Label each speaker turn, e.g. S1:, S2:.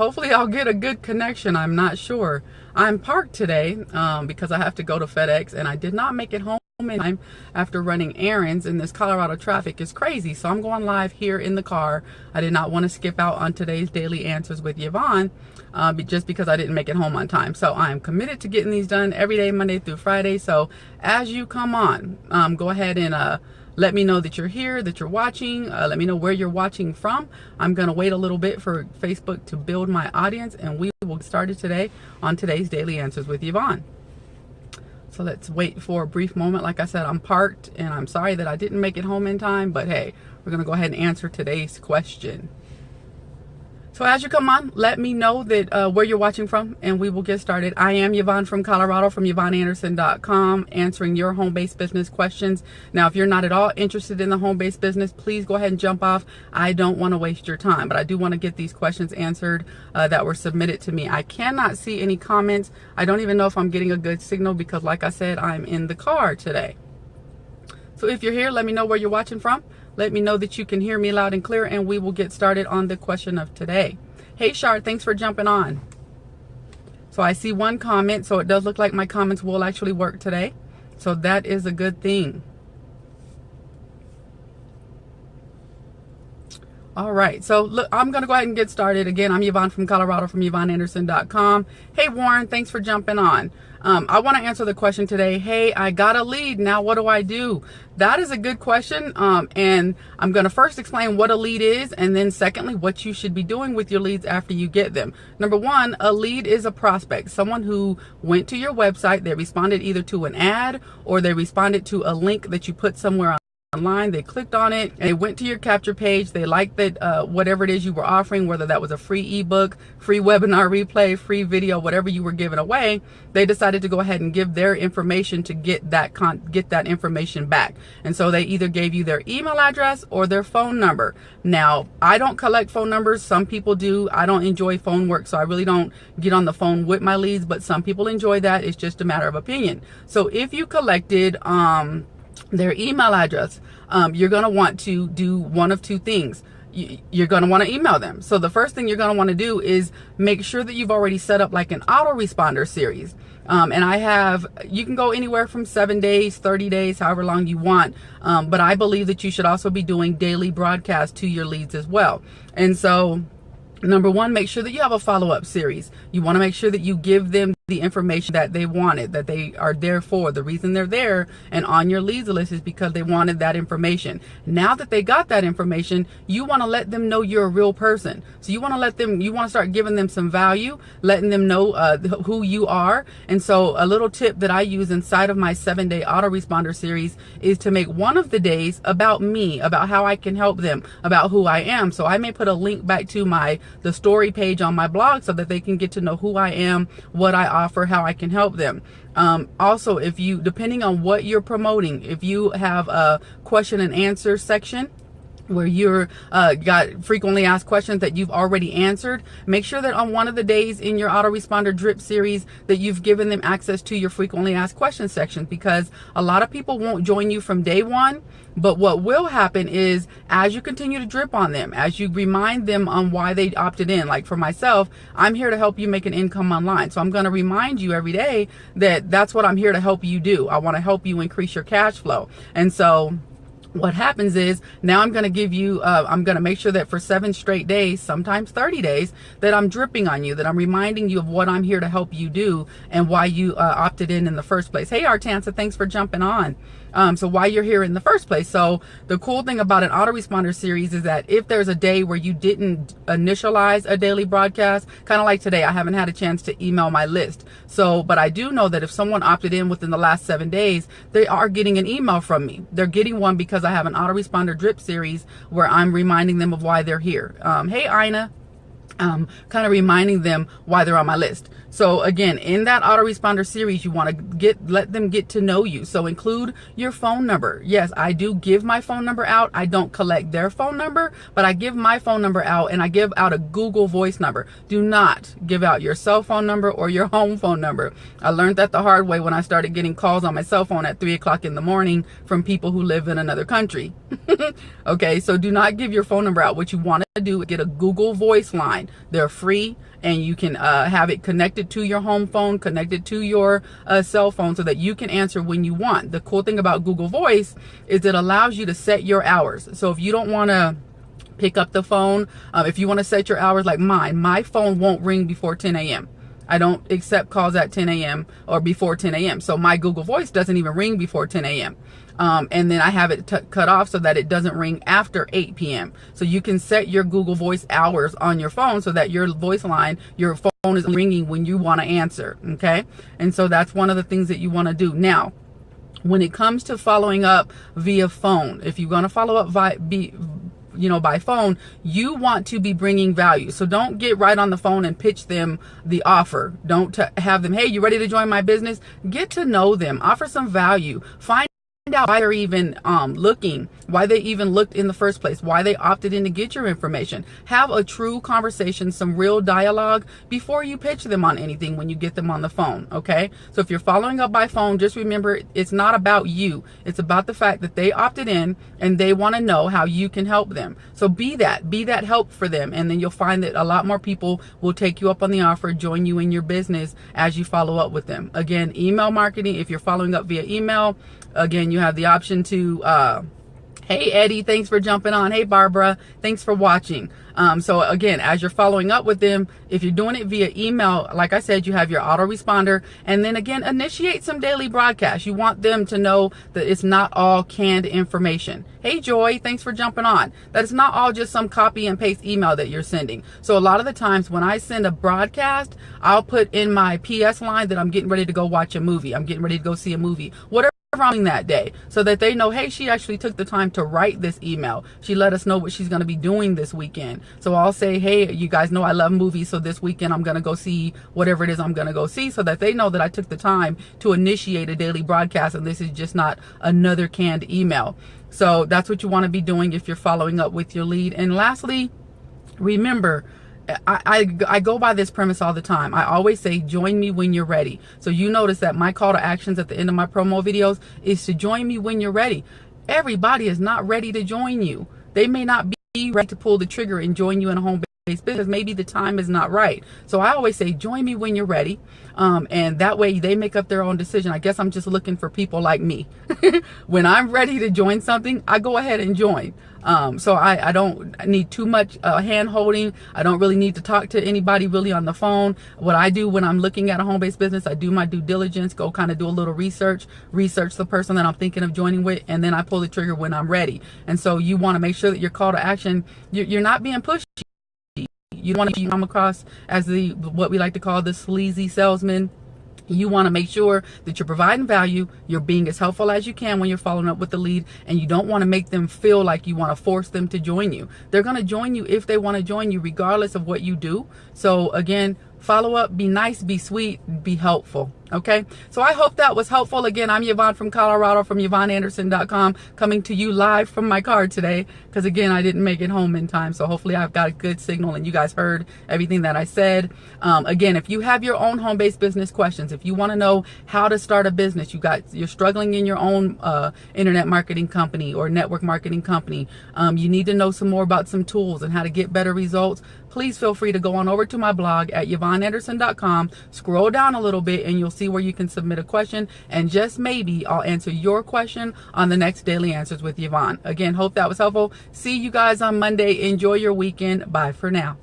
S1: hopefully I'll get a good connection. I'm not sure. I'm parked today because I have to go to FedEx, and I did not make it home in time after running errands, and this Colorado traffic is crazy. So I'm going live here in the car. I did not want to skip out on today's Daily Answers with Yvonne just because I didn't make it home on time. So I'm committed to getting these done every day, Monday through Friday. So as you come on, go ahead and let me know that you're here, that you're watching. Let me know where you're watching from. I'm going to wait a little bit for Facebook to build my audience, and we will get started today on today's Daily Answers with Yvonne. So let's wait for a brief moment. Like I said, I'm parked, and I'm sorry that I didn't make it home in time, but hey, we're going to go ahead and answer today's question. So as you come on, let me know that where you're watching from, and we will get started. I am Yvonne from Colorado, from YvonneAnderson.com, answering your home-based business questions. Now, if you're not at all interested in the home-based business, please go ahead and jump off. I don't want to waste your time, but I do want to get these questions answered that were submitted to me. I cannot see any comments. I don't even know if I'm getting a good signal because, like I said, I'm in the car today. So if you're here, let me know where you're watching from. Let me know that you can hear me loud and clear, and we will get started on the question of today. Hey, Shard, thanks for jumping on. So I see one comment, so it does look like my comments will actually work today. So that is a good thing. All right, so look, I'm going to go ahead and get started. Again, I'm Yvonne from Colorado, from YvonneAnderson.com. Hey, Warren, thanks for jumping on. I want to answer the question today. Hey, I got a lead. Now what do I do? That is a good question. And I'm going to first explain what a lead is, and then secondly, what you should be doing with your leads after you get them. Number one, a lead is a prospect, someone who went to your website. They responded either to an ad or they responded to a link that you put somewhere online. They clicked on it and they went to your capture page. They liked that whatever it is you were offering, whether that was a free ebook, free webinar replay, free video, whatever you were giving away. They decided to go ahead and give their information to get that information back. And so they either gave you their email address or their phone number. Now, I don't collect phone numbers. Some people do. I don't enjoy phone work, so I really don't get on the phone with my leads, but some people enjoy that. It's just a matter of opinion. So if you collected their email address, you're going to want to do one of two things. You're going to want to email them. So the first thing you're going to want to do is make sure that you've already set up like an autoresponder series. And you can go anywhere from 7 days, 30 days, however long you want. But I believe that you should also be doing daily broadcasts to your leads as well. And so number one, make sure that you have a follow-up series. You want to make sure that you give them the information that they wanted, that they are there for. The reason they're there and on your leads list is because they wanted that information. Now that they got that information, you want to let them know you're a real person. So you want to start giving them some value, letting them know who you are. And so a little tip that I use inside of my 7-day autoresponder series is to make one of the days about me, about how I can help them, about who I am. So I may put a link back to the story page on my blog so that they can get to know who I am, what I offer, how I can help them. Also, depending on what you're promoting, if you have a question and answer section where you're got frequently asked questions that you've already answered, make sure that on one of the days in your autoresponder drip series that you've given them access to your frequently asked questions section, because a lot of people won't join you from day one. But what will happen is, as you continue to drip on them, as you remind them on why they opted in, like for myself, I'm here to help you make an income online. So I'm going to remind you every day that that's what I'm here to help you do. I want to help you increase your cash flow. And so what happens is, now I'm going to give you, I'm going to make sure that for 7 straight days, sometimes 30 days, that I'm dripping on you, that I'm reminding you of what I'm here to help you do and why you opted in the first place. Hey, Artansa, thanks for jumping on. So why you're here in the first place. So the cool thing about an autoresponder series is that if there's a day where you didn't initialize a daily broadcast, kind of like today, I haven't had a chance to email my list. So, but I do know that if someone opted in within the last 7 days, they are getting an email from me. They're getting one because I have an autoresponder drip series where I'm reminding them of why they're here. Hey, Ina. Kind of reminding them why they're on my list. So again, in that autoresponder series, you want to let them get to know you. So include your phone number. Yes, I do give my phone number out. I don't collect their phone number, but I give my phone number out, and I give out a Google Voice number. Do not give out your cell phone number or your home phone number. I learned that the hard way when I started getting calls on my cell phone at 3 o'clock in the morning from people who live in another country. Okay, so do not give your phone number out. What you want do is get a Google Voice line. They're free, and you can have it connected to your home phone, connected to your cell phone, so that you can answer when you want. The cool thing about Google Voice is it allows you to set your hours. So if you don't want to pick up the phone, if you want to set your hours like mine, my phone won't ring before 10 a.m. I don't accept calls at 10 a.m. or before 10 a.m. So my Google Voice doesn't even ring before 10 a.m. And then I have it cut off so that it doesn't ring after 8 p.m. So you can set your Google Voice hours on your phone so that your voice line, your phone is ringing when you want to answer. Okay. And so that's one of the things that you want to do. Now, when it comes to following up via phone, if you're going to follow up by phone, you want to be bringing value. So don't get right on the phone and pitch them the offer. Don't have them, hey, you ready to join my business? Get to know them. Offer some value. Find out why they're even looking, why they even looked in the first place, why they opted in to get your information. Have a true conversation, some real dialogue before you pitch them on anything when you get them on the phone, okay? So if you're following up by phone, just remember it's not about you. It's about the fact that they opted in and they want to know how you can help them. So be that help for them, and then you'll find that a lot more people will take you up on the offer, join you in your business as you follow up with them. Again, email marketing, if you're following up via email, again, you have the option to, hey, Eddie, thanks for jumping on. Hey, Barbara, thanks for watching. So again, as you're following up with them, if you're doing it via email, like I said, you have your autoresponder, and then again, initiate some daily broadcasts. You want them to know that it's not all canned information. Hey, Joy, thanks for jumping on. That it's not all just some copy and paste email that you're sending. So a lot of the times when I send a broadcast, I'll put in my PS line that I'm getting ready to go watch a movie. I'm getting ready to go see a movie. Whatever that day, so that they know, hey, she actually took the time to write this email. She let us know what she's going to be doing this weekend. So I'll say, hey, you guys know I love movies, so this weekend I'm going to go see whatever it is I'm going to go see, so that they know that I took the time to initiate a daily broadcast, and this is just not another canned email. So that's what you want to be doing if you're following up with your lead. And lastly, remember, I go by this premise all the time. I always say, join me when you're ready. So you notice that my call to actions at the end of my promo videos is to join me when you're ready. Everybody is not ready to join you. They may not be ready to pull the trigger and join you in a home-based business. Maybe the time is not right. So I always say, join me when you're ready. And that way they make up their own decision. I guess I'm just looking for people like me. When I'm ready to join something, I go ahead and join. So I don't need too much hand holding. I don't really need to talk to anybody really on the phone. What I do when I'm looking at a home-based business, I do my due diligence, go kind of do a little research the person that I'm thinking of joining with, and then I pull the trigger when I'm ready. And so you want to make sure that your call to action, you're not being pushy. You don't want to come across as what we like to call the sleazy salesman. You want to make sure that you're providing value, you're being as helpful as you can when you're following up with the lead, and you don't want to make them feel like you want to force them to join you. They're going to join you if they want to join you, regardless of what you do. So again, follow up, be nice, be sweet, be helpful. Okay, so I hope that was helpful. Again, I'm Yvonne from Colorado, from YvonneAnderson.com, coming to you live from my car today, because again, I didn't make it home in time. So hopefully I've got a good signal and you guys heard everything that I said. Again, if you have your own home-based business questions, if you want to know how to start a business, you're struggling in your own internet marketing company or network marketing company, you need to know some more about some tools and how to get better results, please feel free to go on over to my blog at YvonneAnderson.com, scroll down a little bit, and you'll see where you can submit a question, and just maybe I'll answer your question on the next Daily Answers with Yvonne. Again, hope that was helpful. See you guys on Monday. Enjoy your weekend. Bye for now.